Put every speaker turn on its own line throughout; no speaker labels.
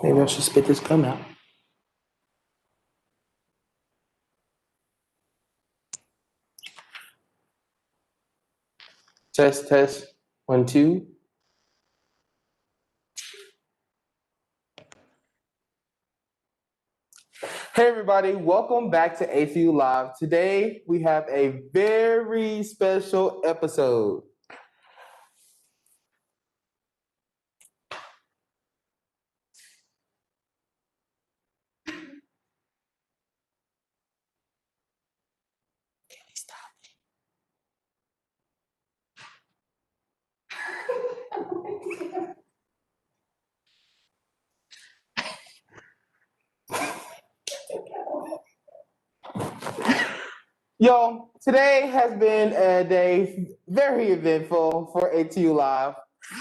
Maybe I should spit this gum out. Test, test. 1, 2. Hey everybody, welcome back to ATU Live. Today we have a very special episode. Yo, today has been a day very eventful for ATU Live,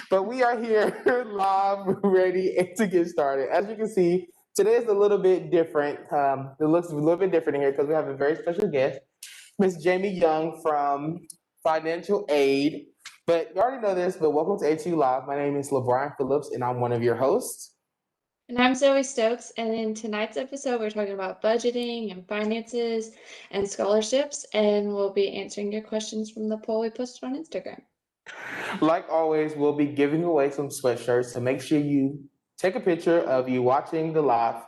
but we are here live, ready to get started. As you can see, today is a little bit different. It looks a little bit different in here because we have a very special guest, Miss Jamie Young from Financial Aid. But you already know this, but welcome to ATU Live. My name is LeBron Phillips, and I'm one of your hosts.
And I'm Zoe Stokes, and in tonight's episode, we're talking about budgeting and finances and scholarships, and we'll be answering your questions from the poll we posted on Instagram.
Like always, we'll be giving away some sweatshirts, so make sure you take a picture of you watching the live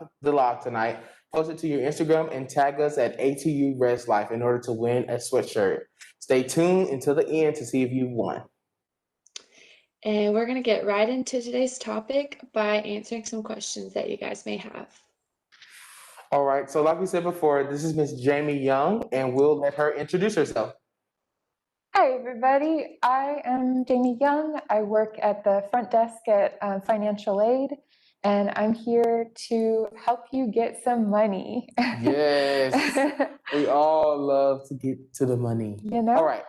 tonight, post it to your Instagram, and tag us at ATU Res Life in order to win a sweatshirt. Stay tuned until the end to see if you won.
And we're going to get right into today's topic by answering some questions that you guys may have.
All right, so like we said before, this is Miss Jamie Young, and we'll let her introduce herself.
Hi, everybody. I am Jamie Young. I work at the front desk at Financial Aid, and I'm here to help you get some money.
Yes, we all love to get to the money.
You know?
All right.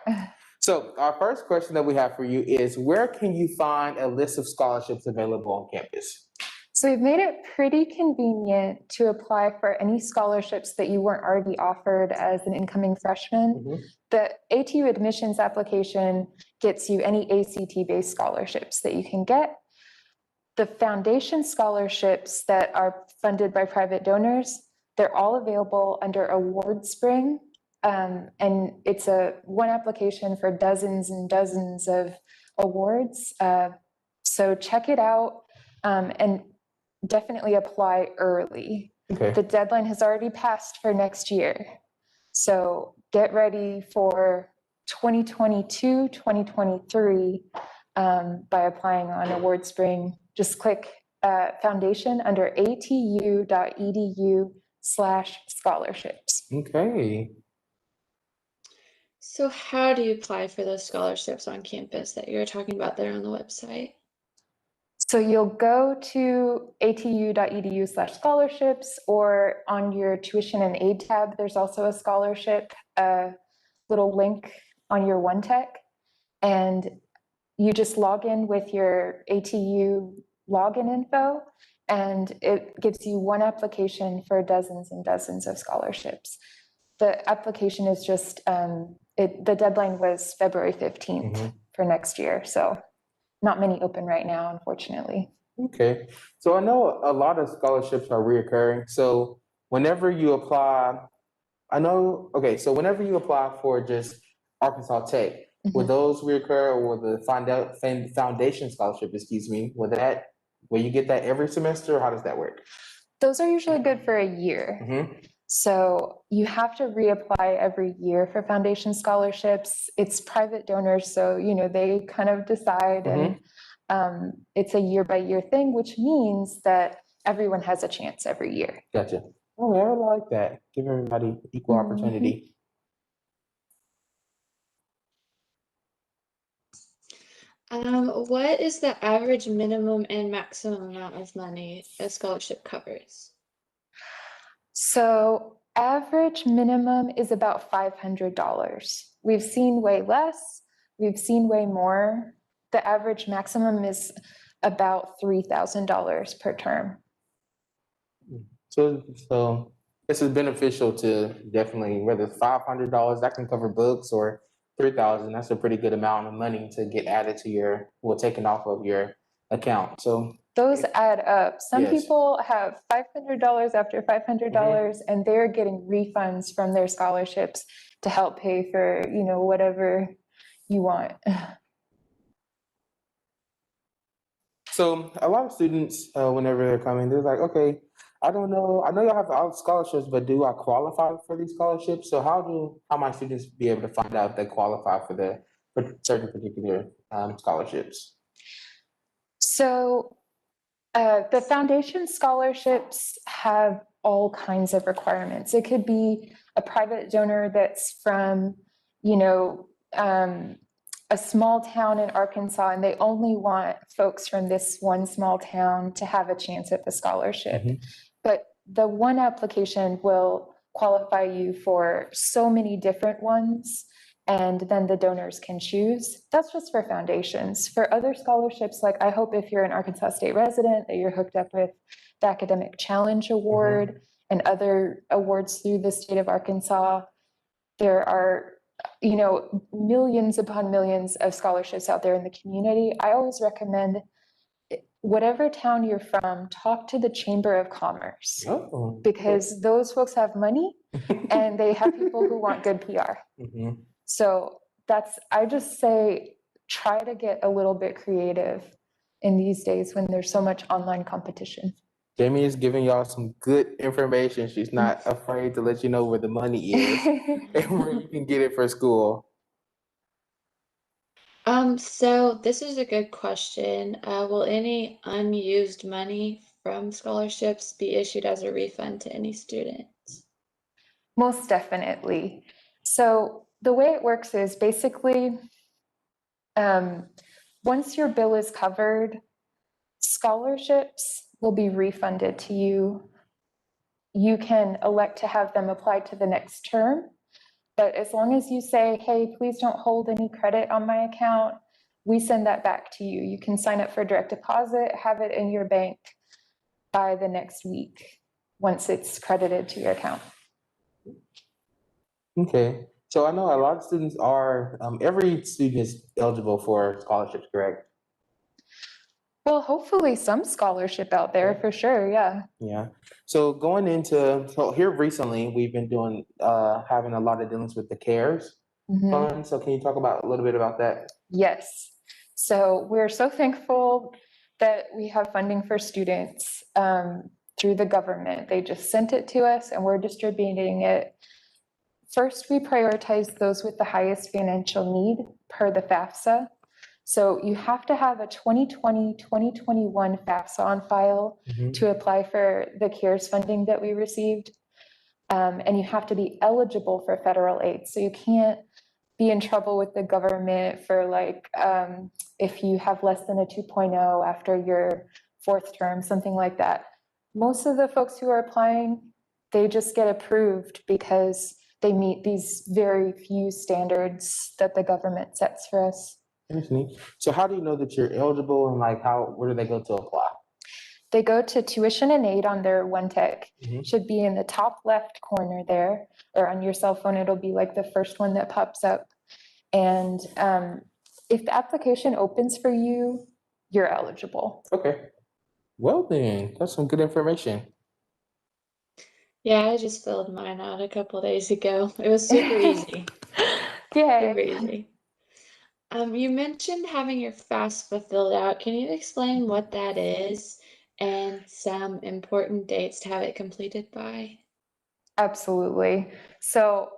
So our first question that we have for you is, where can you find a list of scholarships available on campus?
So we've made it pretty convenient to apply for any scholarships that you weren't already offered as an incoming freshman.
Mm-hmm.
The ATU admissions application gets you any ACT-based scholarships that you can get. The foundation scholarships that are funded by private donors, they're all available under Award Spring. And it's one application for dozens and dozens of awards. So check it out and definitely apply early.
Okay.
The deadline has already passed for next year. So get ready for 2022, 2023 by applying on Award Spring. Just click foundation under atu.edu/scholarships.
Okay.
So how do you apply for those scholarships on campus that you're talking about there on the website?
So you'll go to atu.edu/scholarships, or on your tuition and aid tab, there's also a scholarship little link on your OneTech, and you just log in with your ATU login info, and it gives you one application for dozens and dozens of scholarships. The application is just, the deadline was February 15th for next year, so not many open right now, unfortunately.
Okay. So I know a lot of scholarships are reoccurring. So whenever you apply, whenever you apply for just Arkansas Tech, will those reoccur, or the foundation scholarship, will you get that every semester, or how does that work?
Those are usually good for a year. So you have to reapply every year for foundation scholarships. It's private donors, so they kind of decide, and it's a year-by-year thing, which means that everyone has a chance every year.
Gotcha. Oh, I like that. Give everybody equal opportunity.
What is the average minimum and maximum amount of money a scholarship covers?
So average minimum is about $500. We've seen way less, we've seen way more. The average maximum is about $3,000 per term.
So this is beneficial to definitely, whether it's $500 that can cover books or 3,000, that's a pretty good amount of money to get added to your, well, taken off of your account. So
Those add up. Some
Yes.
people have $500 after $500, and they're getting refunds from their scholarships to help pay for, whatever you want.
So a lot of students, whenever they're coming, they're like, okay, I don't know. I know y'all have all scholarships, but do I qualify for these scholarships? So how my students be able to find out if they qualify for certain particular scholarships?
So the foundation scholarships have all kinds of requirements. It could be a private donor that's from, a small town in Arkansas, and they only want folks from this one small town to have a chance at the scholarship. But the one application will qualify you for so many different ones, and then the donors can choose. That's just for foundations. For other scholarships, like I hope if you're an Arkansas State resident that you're hooked up with the Academic Challenge Award and other awards through the state of Arkansas. There are, millions upon millions of scholarships out there in the community. I always recommend, whatever town you're from, talk to the Chamber of Commerce, because those folks have money and they have people who want good PR. So I just say, try to get a little bit creative in these days when there's so much online competition.
Jamie is giving y'all some good information. She's not afraid to let you know where the money is and where you can get it for school.
So this is a good question. Will any unused money from scholarships be issued as a refund to any students?
Most definitely. So the way it works is basically, once your bill is covered, scholarships will be refunded to you. You can elect to have them applied to the next term, but as long as you say, hey, please don't hold any credit on my account, we send that back to you. You can sign up for direct deposit, have it in your bank by the next week once it's credited to your account.
Okay. So I know a lot of students are, every student is eligible for scholarships, correct?
Well, hopefully some scholarship out there for sure, yeah.
Yeah. So so here recently, we've been doing, having a lot of dealings with the CARES fund. So can you talk a little bit about that?
Yes. So we're so thankful that we have funding for students through the government. They just sent it to us and we're distributing it. First, we prioritize those with the highest financial need per the FAFSA. So you have to have a 2020-2021 FAFSA on file to apply for the CARES funding that we received. And you have to be eligible for federal aid. So you can't be in trouble with the government for if you have less than a 2.0 after your fourth term, something like that. Most of the folks who are applying, they just get approved because they meet these very few standards that the government sets for us.
So how do you know that you're eligible, and where do they go to apply?
They go to Tuition and Aid on their One Tech. Should be in the top left corner there, or on your cell phone, it'll be like the first one that pops up. And if the application opens for you, you're eligible.
Okay. Well then, that's some good information.
Yeah, I just filled mine out a couple days ago. It was super easy. Super easy. You mentioned having your FAFSA filled out. Can you explain what that is and some important dates to have it completed by?
Absolutely. So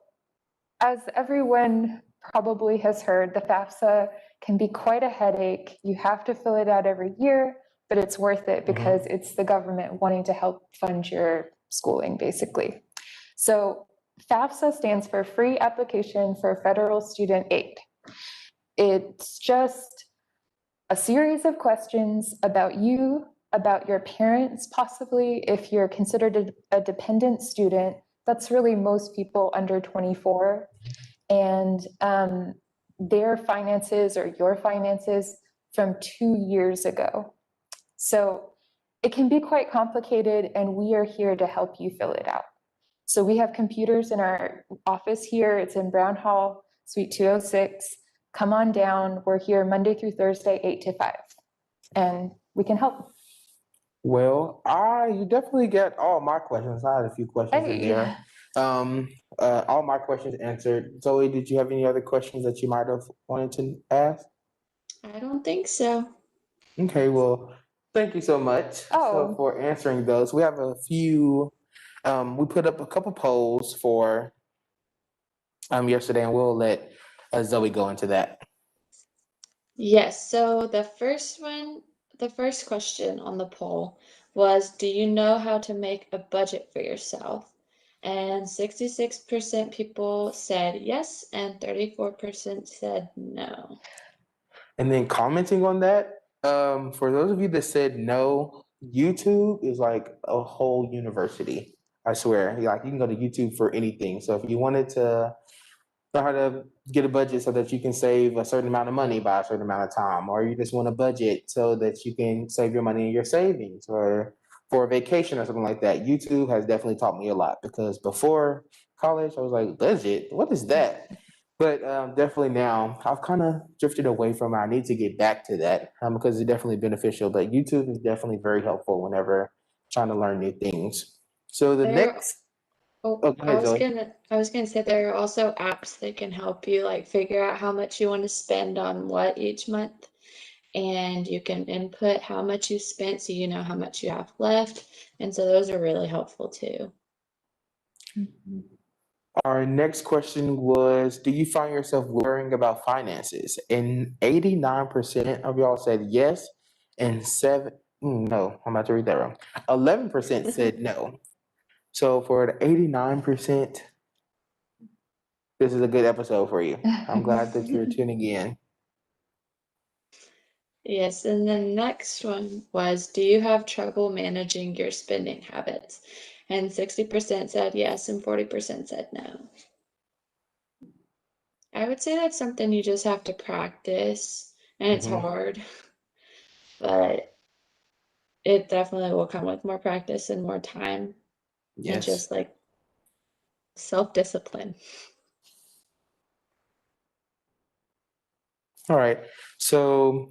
as everyone probably has heard, the FAFSA can be quite a headache. You have to fill it out every year, but it's worth it because it's the government wanting to help fund your schooling, basically. So FAFSA stands for Free Application for Federal Student Aid. It's just a series of questions about you, about your parents, possibly if you're considered a dependent student. That's really most people under 24, and their finances or your finances from 2 years ago. So it can be quite complicated, and we are here to help you fill it out. So we have computers in our office here. It's in Brown Hall, Suite 206. Come on down. We're here Monday through Thursday, 8 to 5, and we can help.
Well, you definitely get all my questions. I had a few questions in there. All my questions answered. Zoe, did you have any other questions that you might have wanted to ask?
I don't think so.
Okay, well, thank you so much for answering those. We have a few, we put up a couple polls for yesterday, and we'll let Zoe go into that.
Yes, so the first question on the poll was, do you know how to make a budget for yourself? And 66% people said yes, and 34% said no.
And then commenting on that, for those of you that said no, YouTube is like a whole university. I swear, like you can go to YouTube for anything. So if you wanted to know how to get a budget so that you can save a certain amount of money by a certain amount of time, or you just want a budget so that you can save your money in your savings, or for a vacation or something like that, YouTube has definitely taught me a lot, because before college, I was like, budget, what is that? But definitely now I've kind of drifted away from it. I need to get back to that because it's definitely beneficial. But YouTube is definitely very helpful whenever trying to learn new things. So the next,
go
ahead,
I was
Zoe.
gonna say there are also apps that can help you like figure out how much you want to spend on what each month. And you can input how much you spent so you know how much you have left. And so those are really helpful too.
Our next question was, do you find yourself worrying about finances? And 89% of y'all said yes, and no, I'm about to read that wrong. 11% said no. So for the 89%, this is a good episode for you. I'm glad that you're tuning in.
Yes, and the next one was, do you have trouble managing your spending habits? And 60% said yes, and 40% said no. I would say that's something you just have to practice, and it's hard, but it definitely will come with more practice and more time, and
Yes.
just like self-discipline.
All right. So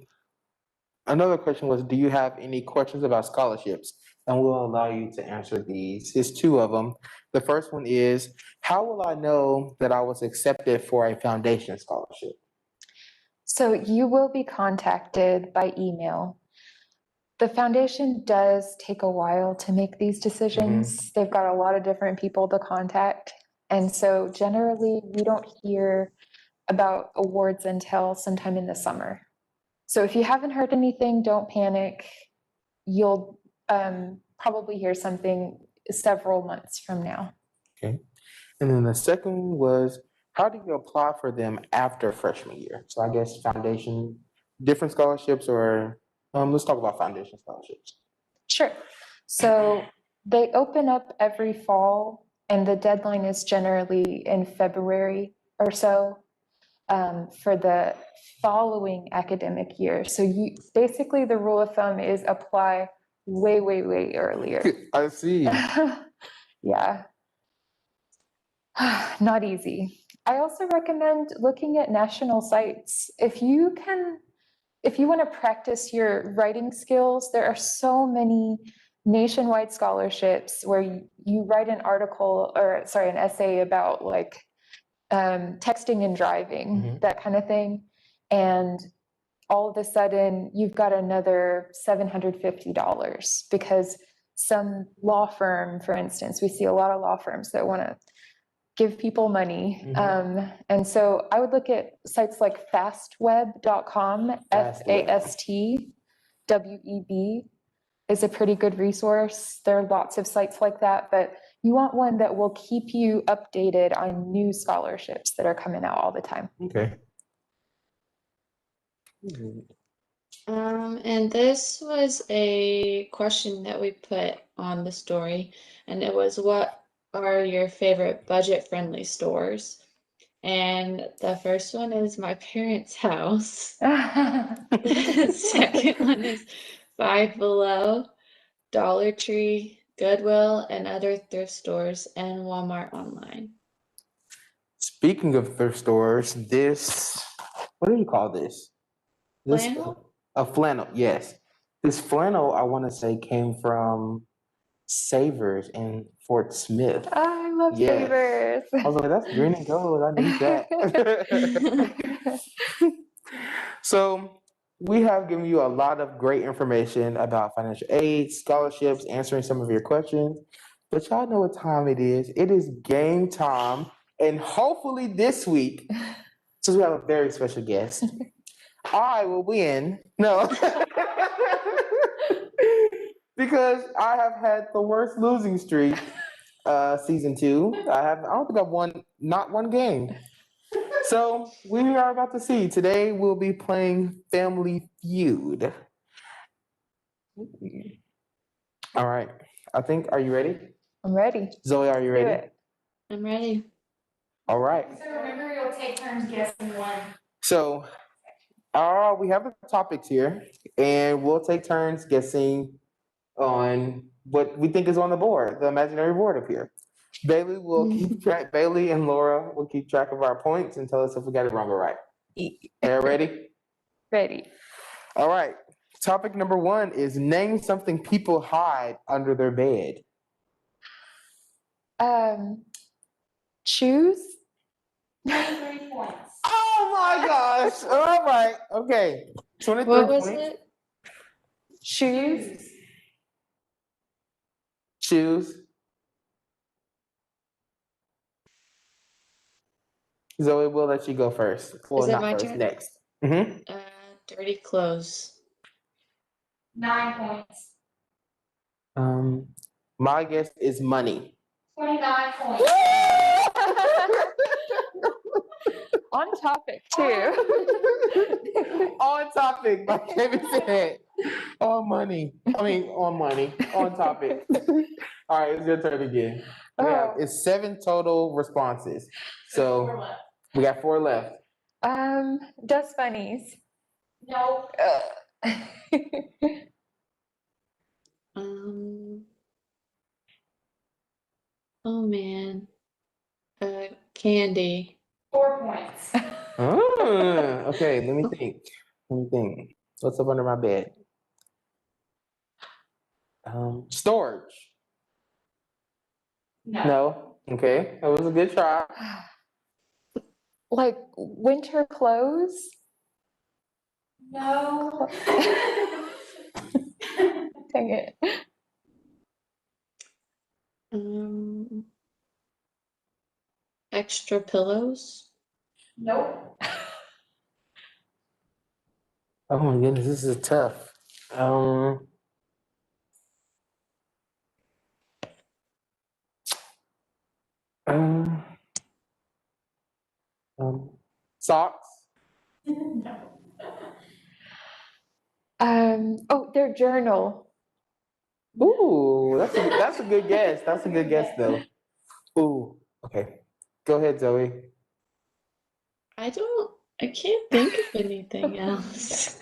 another question was, do you have any questions about scholarships? And we'll allow you to answer these. There's two of them. The first one is, how will I know that I was accepted for a foundation scholarship?
So you will be contacted by email. The foundation does take a while to make these decisions. They've got a lot of different people to contact. And so generally, we don't hear about awards until sometime in the summer. So if you haven't heard anything, don't panic. You'll probably hear something several months from now.
Okay. And then the second one was, how do you apply for them after freshman year? So I guess foundation, different scholarships, or let's talk about foundation scholarships.
Sure. So they open up every fall, and the deadline is generally in February or so for the following academic year. So you basically, the rule of thumb is apply way, way, way earlier.
I see.
Yeah. Not easy. I also recommend looking at national sites. If you want to practice your writing skills, there are so many nationwide scholarships where you write an article, or sorry, an essay about like texting and driving, that kind of thing. And all of a sudden you've got another $750 because some law firm, for instance, we see a lot of law firms that want to give people money. And so I would look at sites like fastweb.com, FASTWEB is a pretty good resource. There are lots of sites like that, but you want one that will keep you updated on new scholarships that are coming out all the time.
Okay.
And this was a question that we put on the story, and it was, what are your favorite budget-friendly stores? And the first one is my parents' house. The second one is Five Below, Dollar Tree, Goodwill and other thrift stores, and Walmart online.
Speaking of thrift stores, what do you call this?
Flannel?
A flannel, yes. This flannel, I want to say, came from Savers in Fort Smith.
I love
Yes.
Savers.
I was like, that's green and gold. I need that. So we have given you a lot of great information about financial aid, scholarships, answering some of your questions. But y'all know what time it is. It is game time. And hopefully this week, since we have a very special guest, I will win. No. Because I have had the worst losing streak season 2. I don't think I've won not one game. So we are about to see. Today we'll be playing Family Feud. All right. Are you ready?
I'm ready.
Zoe, are you
Do
ready?
it.
I'm ready.
All right.
So remember, you'll take turns guessing one.
So we have the topics here, and we'll take turns guessing on what we think is on the board, the imaginary board up here. Bailey will keep track. Bailey and Laura will keep track of our points and tell us if we got it wrong or right. Are you ready?
Ready.
All right. Topic number 1 is name something people hide under their bed.
Choose.
23 points.
Oh my gosh. All right. Okay. 23
What was
points.
it?
Shoes.
Choose. Zoe, we'll let you go first. Well,
Is it
not
my
first,
turn?
next.
Dirty clothes.
9 points.
My guess is money.
29 points.
On topic too.
On topic, like Kevin said. On money. On money. On topic. All right, it's your turn again. It's 7 total responses.
Four
So
left.
we got 4 left.
Dust bunnies.
No.
Oh man. Candy.
4 points.
Okay, let me think. What's up under my bed? Storage.
No.
No. Okay, that was a good try.
Like winter clothes.
No.
Dang it.
Extra pillows.
Nope.
Oh my goodness, this is tough. Um, Socks.
No.
Their journal.
Ooh, that's a good guess. That's a good guess though. Ooh, okay. Go ahead, Zoe.
I can't think of anything else.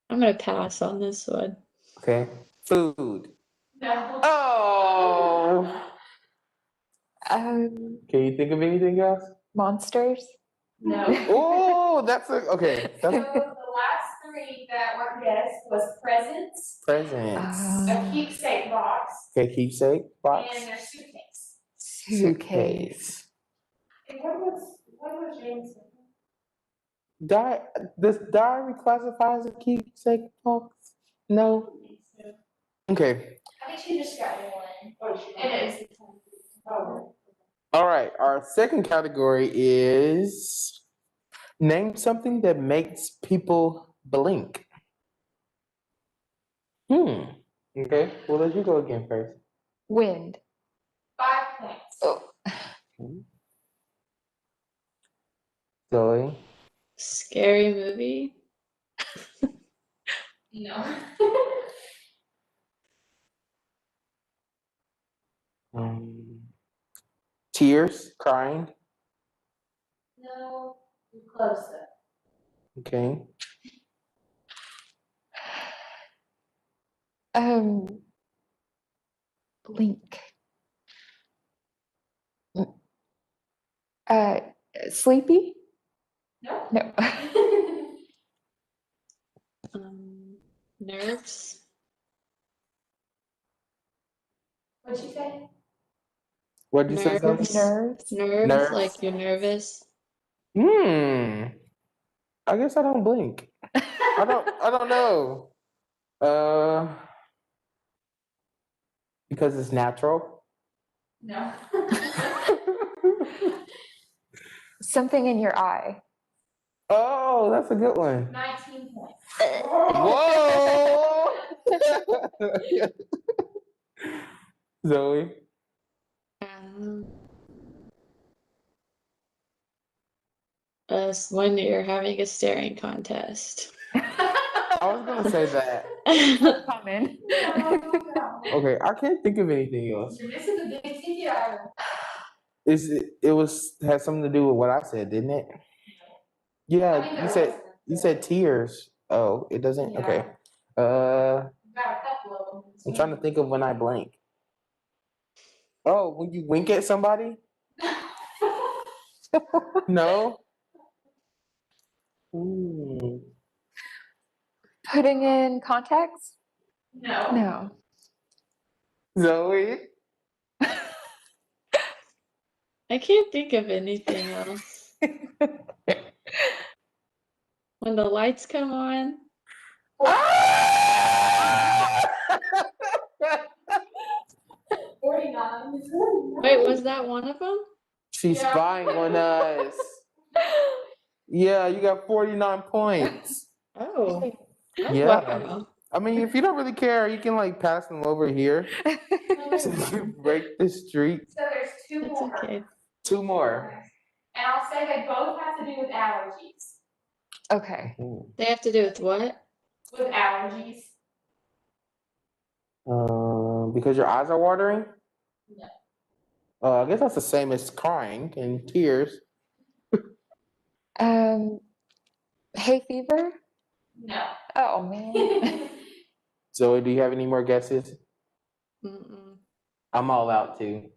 I'm gonna pass on this one.
Okay. Food.
No.
Oh.
Um,
Can you think of anything else?
Monsters.
No.
Oh, okay.
So
That's
the last 3 that were guessed was presents,
presents.
a keepsake box,
Okay, keepsake box.
and a suitcase.
Suitcase.
And what was James?
Does diary classify as a keepsake box? No. Okay.
I think she just got one. And it was. Oh.
All right. Our second category is name something that makes people blink. Okay. We'll let you go again first.
Wind.
5 points.
Oh.
Zoe.
Scary movie.
No.
Tears, crying.
No. You're close though.
Okay.
Blink. Uh, Sleepy?
No.
No.
Nerves.
What'd you say?
What'd you say, Zoe?
Nerves.
Nerves.
Nerves,
Nerves.
like you're nervous.
I guess I don't blink. I don't know. Because it's natural.
No.
Something in your eye.
Oh, that's a good one.
19 points.
Whoa! Zoe.
Um, when you're having a staring contest.
I was gonna say that.
Common.
Okay, I can't think of anything else.
You're missing the big ticket item.
It had something to do with what I said, didn't it? Yeah, you said tears. Oh, it doesn't?
Yeah.
Okay.
Got a couple of them.
I'm trying to think of when I blink. Oh, when you wink at somebody? No? Ooh.
Putting in contacts?
No.
No.
Zoe?
I can't think of anything else. When the lights come on.
Ah!
49.
Wait, was that one of them?
She's
Yeah.
spying on us. Yeah, you got 49 points.
Oh. Oh,
Yeah.
wow.
I mean, if you don't really care, you can like pass them over here. So you can break the streak.
So there's two
It's
more.
okay.
2 more.
And I'll say they both have to do with allergies.
Okay.
They have to do with what?
With allergies.
Because your eyes are watering?
No.
I guess that's the same as crying and tears.
Hay fever?
No.
Oh man.
Zoe, do you have any more guesses?
Mm-mm.
I'm all out too.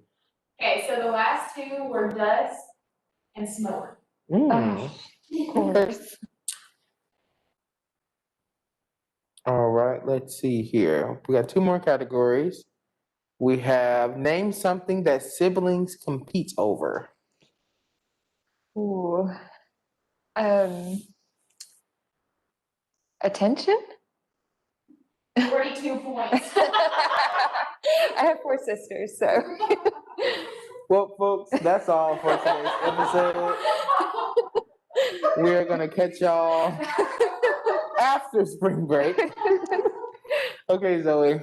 Okay, so the last two were dust and smoke.
Mm.
Of course.
All right, let's see here. We got 2 more categories. We have name something that siblings compete over.
Ooh. Attention?
42 points.
I have 4 sisters, so.
Well, folks, that's all for today's episode. We're gonna catch y'all after spring break. Okay, Zoe.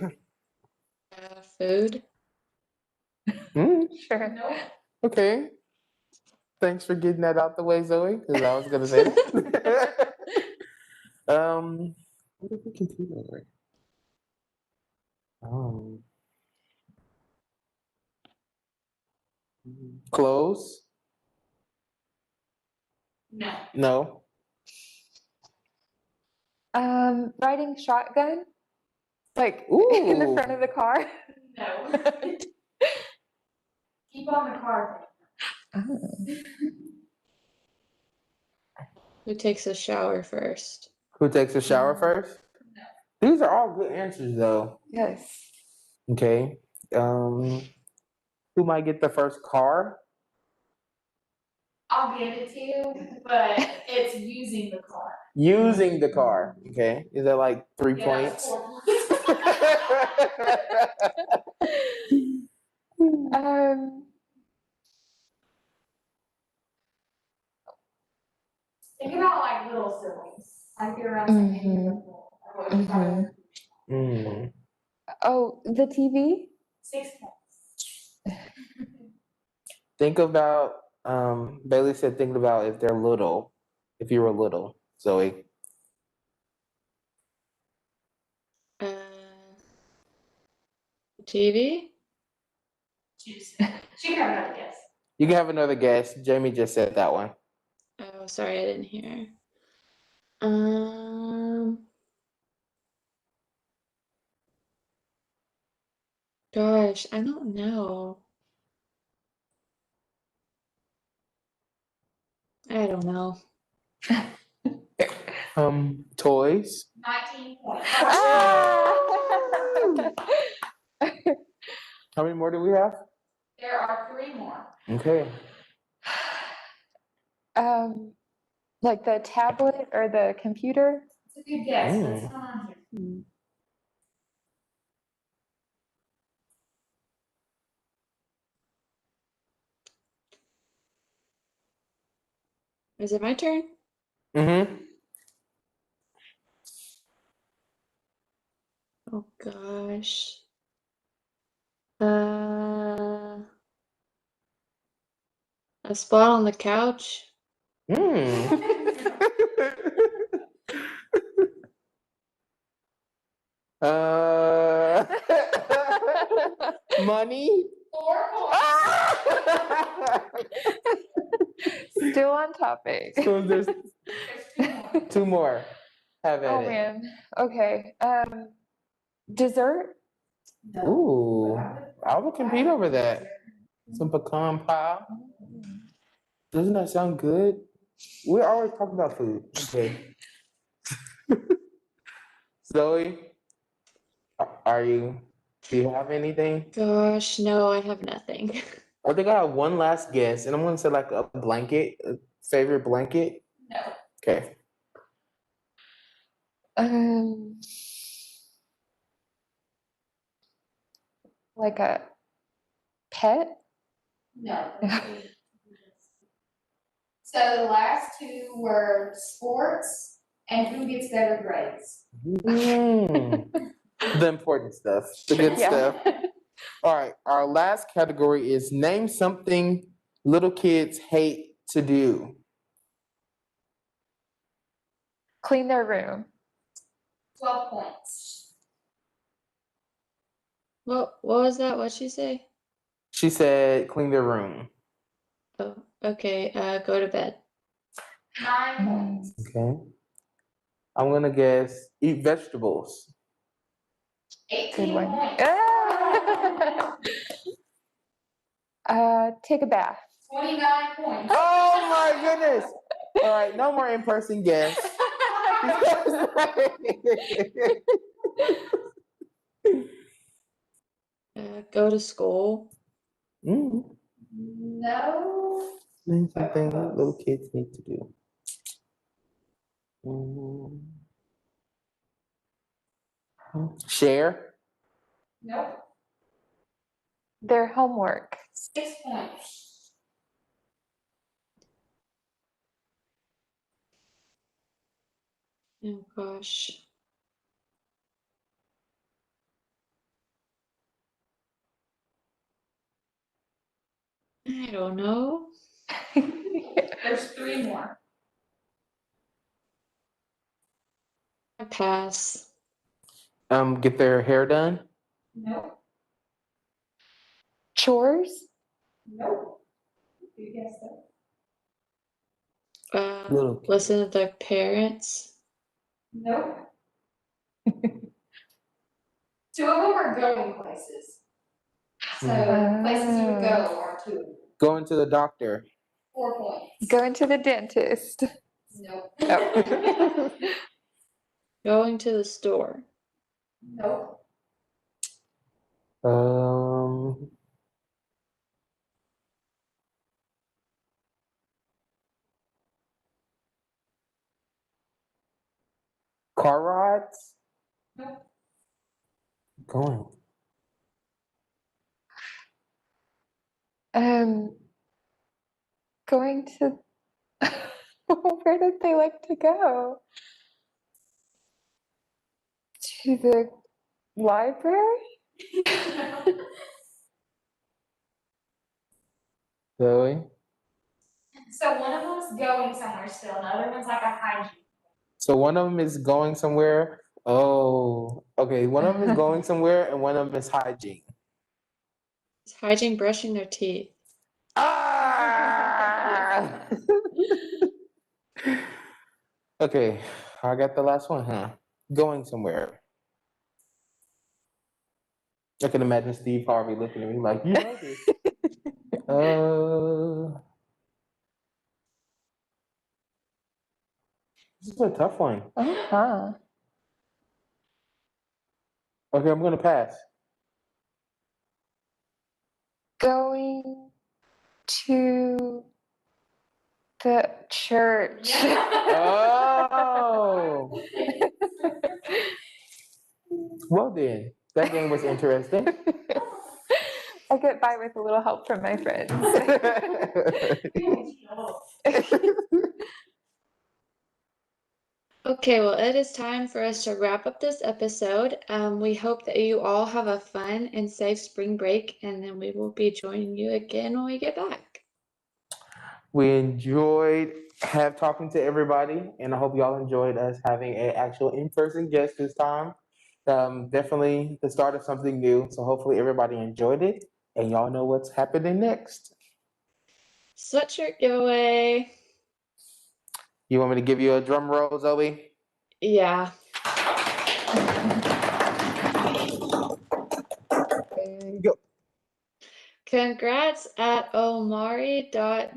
Food.
Sure.
Nope.
Okay. Thanks for getting that out the way, Zoe, because I was gonna say that. What did we compete over? Clothes?
No.
No.
Riding shotgun? Like in the
Ooh.
front of the car?
No. Keep on the card.
Oh.
Who takes a shower first?
Who takes a shower first?
No.
These are all good answers, though.
Yes.
Okay. Who might get the first car?
I'll give it to you, but it's using the card.
Using the car. Okay. Is that like 3
Yeah,
points?
that's 4 points.
Um,
Think about like little siblings. Like you're around the same age.
Mhm.
Mm.
oh, the TV?
6 points.
Think about, Bailey said, think about if they're little, if you were little, Zoe.
TV?
She can have another guess.
You can have another guess. Jamie just said that one.
Oh, sorry, I didn't hear. Um, Gosh, I don't know. I don't know.
Toys.
19 points.
Ah!
How many more do we have?
There are 3 more.
Okay.
Like the tablet or the computer?
It's a good guess.
Mm.
What's going on here?
Is it my turn?
Mm-hmm.
Oh gosh. A spot on the couch?
Mm. uh, money.
4 points.
Still on topic.
So there's
There's 2 more.
2 more. Have at
Oh
it.
man. Okay. Dessert?
No.
Ooh, I would compete over that. Some pecan pie. Doesn't that sound good? We always talk about food. Okay. Zoe, do you have anything?
Gosh, no, I have nothing.
I think I have one last guess, and I'm gonna say like a blanket, a favorite blanket.
No.
Okay.
Like a pet?
No. So the last 2 were sports and who gets better grades.
Mm. The important stuff, the good
Yeah.
stuff. All right, our last category is name something little kids hate to do.
Clean their room.
12 points.
What was that? What'd she say?
She said clean their room.
Oh, okay, go to bed.
9 points.
Okay. I'm gonna guess eat vegetables.
18
Good one.
points.
Take a bath.
29 points.
Oh my goodness. All right, no more in-person guests.
Go to school.
Mm.
No.
Name something little kids need to do. Mm. Share.
Nope.
Their homework.
6 points.
Oh gosh. I don't know.
There's 3 more.
Pass.
Get their hair done.
Nope.
Chores?
Nope. You guess that.
Little kids.
Listen to their parents.
Nope. 2 of them are going places. So places you would go are 2 of them.
Going to the doctor.
4 points.
Going to the dentist.
Nope.
Oh.
Going to the store.
Nope.
Um, car rides.
Nope.
Going.
Going to where did they like to go? To the library?
Zoe.
So one of them's going somewhere still, and the other one's like a hygiene.
So one of them is going somewhere. Oh, okay. One of them is going somewhere, and one of them is hygiene.
Is hygiene brushing their teeth?
Ah! Okay, I got the last one, huh? Going somewhere. I can imagine Steve Harvey looking at me like, you know this. This is a tough one.
Uh-huh.
Okay, I'm gonna pass.
Going to the church.
Oh. Well then, that game was interesting.
I get by with a little help from my friends.
Okay, well, it is time for us to wrap up this episode. We hope that you all have a fun and safe spring break, and then we will be joining you again when we get back.
We enjoyed talking to everybody, and I hope y'all enjoyed us having an actual in-person guest this time. Definitely the start of something new. So hopefully everybody enjoyed it, and y'all know what's happening next.
Sweatshirt giveaway.
You want me to give you a drum roll, Zoe?
Yeah.
And go.
Congrats at Omari.Jane.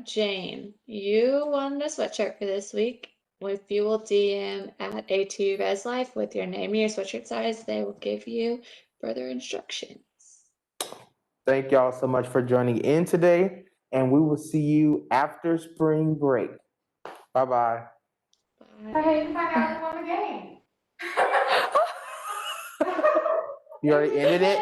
You won the sweatshirt for this week. If you will DM at ATU Res Life with your name and your sweatshirt size, they will give you further instructions.
Thank y'all so much for joining in today, and we will see you after spring break. Bye-bye.
Bye.
I didn't find out who won the game.
You already ended it?